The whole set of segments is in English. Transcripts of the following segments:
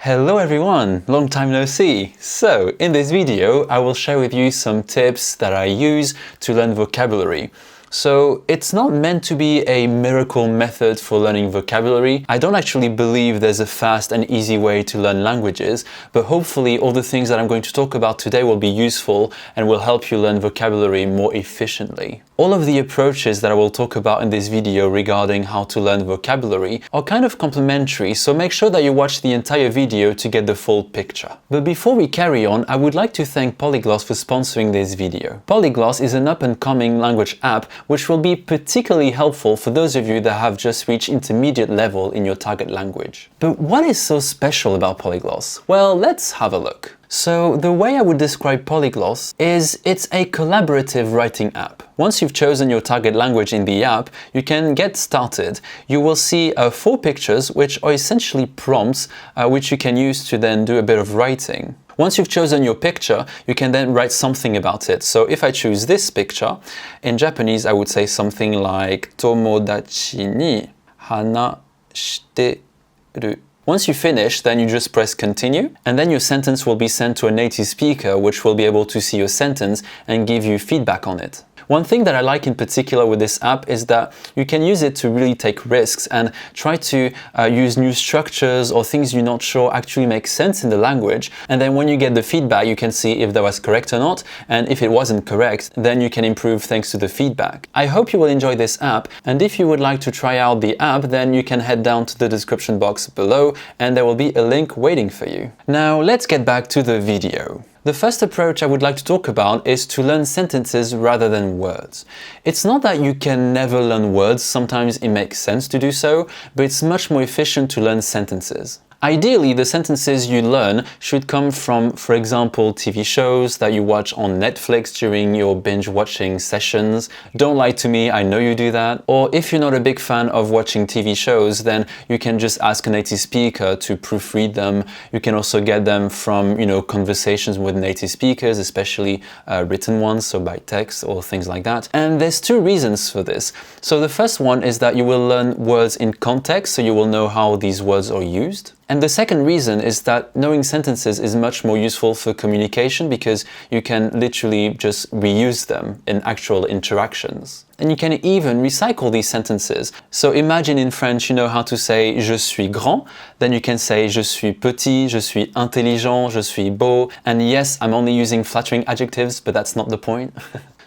Hello everyone, long time no see. So in this video I will share with you some tips that I use to learn vocabulary. So it's not meant to be a miracle method for learning vocabulary. I don't actually believe there's a fast and easy way to learn languages, but hopefully all the things that I'm going to talk about today will be useful and will help you learn vocabulary more efficiently. All of the approaches that I will talk about in this video regarding how to learn vocabulary are kind of complementary, so make sure that you watch the entire video to get the full picture. But before we carry on, I would like to thank Polygloss for sponsoring this video. Polygloss is an up-and-coming language app which will be particularly helpful for those of you that have just reached intermediate level in your target language. But what is so special about Polygloss? Well, let's have a look. So the way I would describe Polygloss is it's a collaborative writing app. Once you've chosen your target language in the app, you can get started. You will see 4 pictures which are essentially prompts which you can use to then do a bit of writing. Once you've chosen your picture, you can then write something about it. So if I choose this picture, in Japanese I would say something like Tomodachi ni hana shiteru. Once you finish, then you just press continue, and then your sentence will be sent to a native speaker which will be able to see your sentence and give you feedback on it. One thing that I like in particular with this app is that you can use it to really take risks and try to use new structures or things you're not sure actually make sense in the language. And then when you get the feedback, you can see if that was correct or not. And if it wasn't correct, then you can improve thanks to the feedback. I hope you will enjoy this app. And if you would like to try out the app, then you can head down to the description box below and there will be a link waiting for you. Now let's get back to the video. The first approach I would like to talk about is to learn sentences rather than words. It's not that you can never learn words, sometimes it makes sense to do so, but it's much more efficient to learn sentences. Ideally, the sentences you learn should come from, for example, TV shows that you watch on Netflix during your binge-watching sessions. Don't lie to me, I know you do that. Or if you're not a big fan of watching TV shows, then you can just ask a native speaker to proofread them. You can also get them from, conversations with native speakers, especially written ones, so by text or things like that. And there's 2 reasons for this. So the first one is that you will learn words in context, so you will know how these words are used. And the second reason is that knowing sentences is much more useful for communication because you can literally just reuse them in actual interactions. And you can even recycle these sentences. So imagine in French you know how to say je suis grand, then you can say je suis petit, je suis intelligent, je suis beau. And yes, I'm only using flattering adjectives, but that's not the point.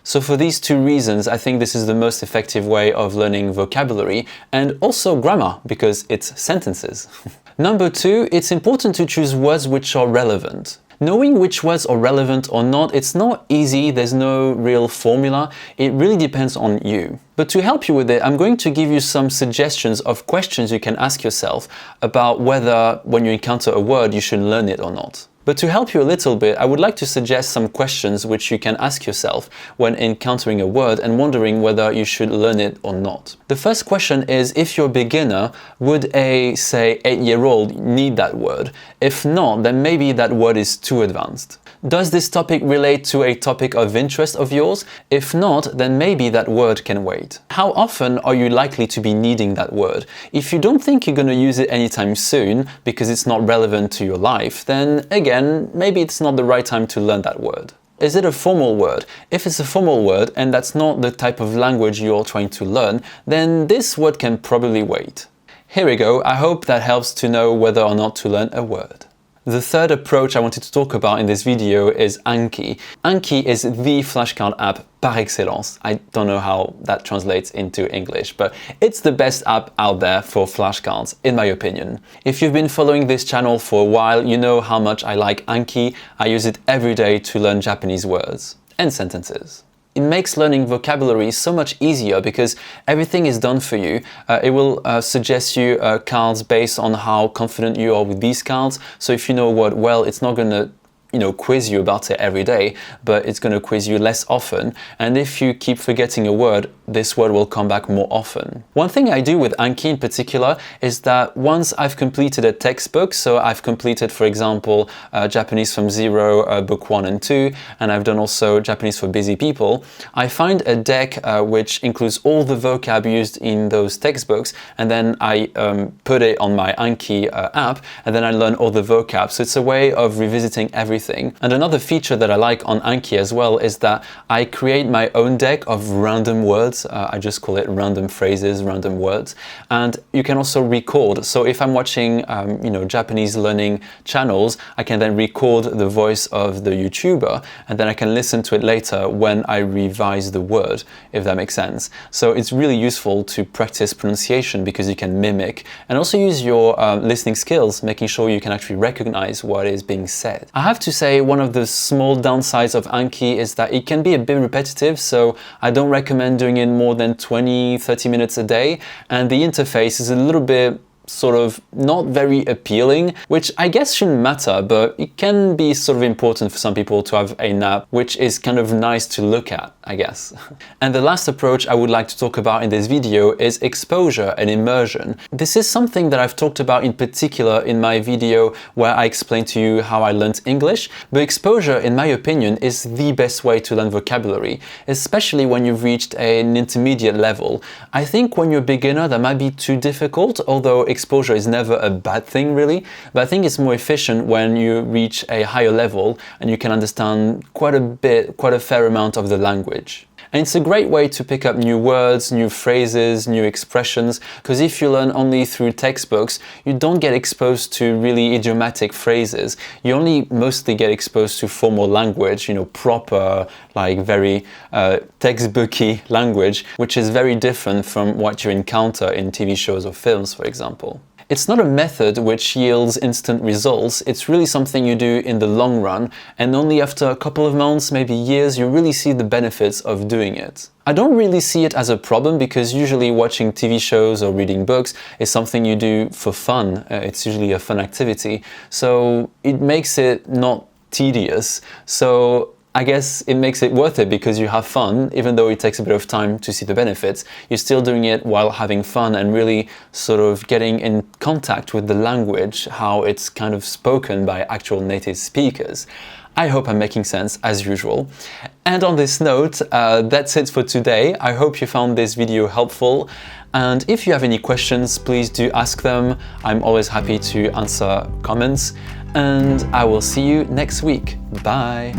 So for these 2 reasons, I think this is the most effective way of learning vocabulary and also grammar because it's sentences. Number 2, it's important to choose words which are relevant. Knowing which words are relevant or not, it's not easy, there's no real formula, it really depends on you. But to help you with it, I'm going to give you some suggestions of questions you can ask yourself about whether when you encounter a word you should learn it or not. But to help you a little bit, I would like to suggest some questions which you can ask yourself when encountering a word and wondering whether you should learn it or not. The first question is, if you're a beginner, would a, say, 8-year-old need that word? If not, then maybe that word is too advanced. Does this topic relate to a topic of interest of yours? If not, then maybe that word can wait. How often are you likely to be needing that word? If you don't think you're going to use it anytime soon because it's not relevant to your life, then again, maybe it's not the right time to learn that word. Is it a formal word? If it's a formal word and that's not the type of language you're trying to learn, then this word can probably wait. Here we go, I hope that helps to know whether or not to learn a word. The third approach I wanted to talk about in this video is Anki. Anki is the flashcard app par excellence. I don't know how that translates into English, but it's the best app out there for flashcards, in my opinion. If you've been following this channel for a while, you know how much I like Anki. I use it every day to learn Japanese words and sentences. It makes learning vocabulary so much easier because everything is done for you. It will suggest you cards based on how confident you are with these cards. So if you know a word well, it's not going to quiz you about it every day, but it's going to quiz you less often. And if you keep forgetting a word, this word will come back more often. One thing I do with Anki in particular is that once I've completed a textbook, so I've completed, for example, Japanese from Zero, book 1 and 2, and I've done also Japanese for Busy People, I find a deck which includes all the vocab used in those textbooks, and then I put it on my Anki app, and then I learn all the vocab. So it's a way of revisiting everything. And another feature that I like on Anki as well is that I create my own deck of random words. I just call it random phrases, random words. And you can also record. So if I'm watching, Japanese learning channels, I can then record the voice of the YouTuber, and then I can listen to it later when I revise the word, if that makes sense. So it's really useful to practice pronunciation because you can mimic and also use your listening skills, making sure you can actually recognize what is being said. I have to say, one of the small downsides of Anki is that it can be a bit repetitive, so I don't recommend doing it more than 20-30 minutes a day, and the interface is a little bit sort of not very appealing, which I guess shouldn't matter, but it can be sort of important for some people to have an app which is kind of nice to look at, I guess. And the last approach I would like to talk about in this video is exposure and immersion. This is something that I've talked about in particular in my video where I explained to you how I learned English, but exposure, in my opinion, is the best way to learn vocabulary, especially when you've reached an intermediate level. I think when you're a beginner that might be too difficult, although exposure is never a bad thing really, but I think it's more efficient when you reach a higher level and you can understand quite a fair amount of the language. And it's a great way to pick up new words, new phrases, new expressions, because if you learn only through textbooks, you don't get exposed to really idiomatic phrases. You only mostly get exposed to formal language, proper, like very textbooky language, which is very different from what you encounter in TV shows or films, for example. It's not a method which yields instant results, it's really something you do in the long run, and only after a couple of months, maybe years, you really see the benefits of doing it. I don't really see it as a problem because usually watching TV shows or reading books is something you do for fun. It's usually a fun activity, so it makes it not tedious. So I guess it makes it worth it because you have fun, even though it takes a bit of time to see the benefits. You're still doing it while having fun and really sort of getting in contact with the language, how it's kind of spoken by actual native speakers. I hope I'm making sense as usual. And on this note, that's it for today. I hope you found this video helpful. And if you have any questions, please do ask them. I'm always happy to answer comments. And I will see you next week. Bye.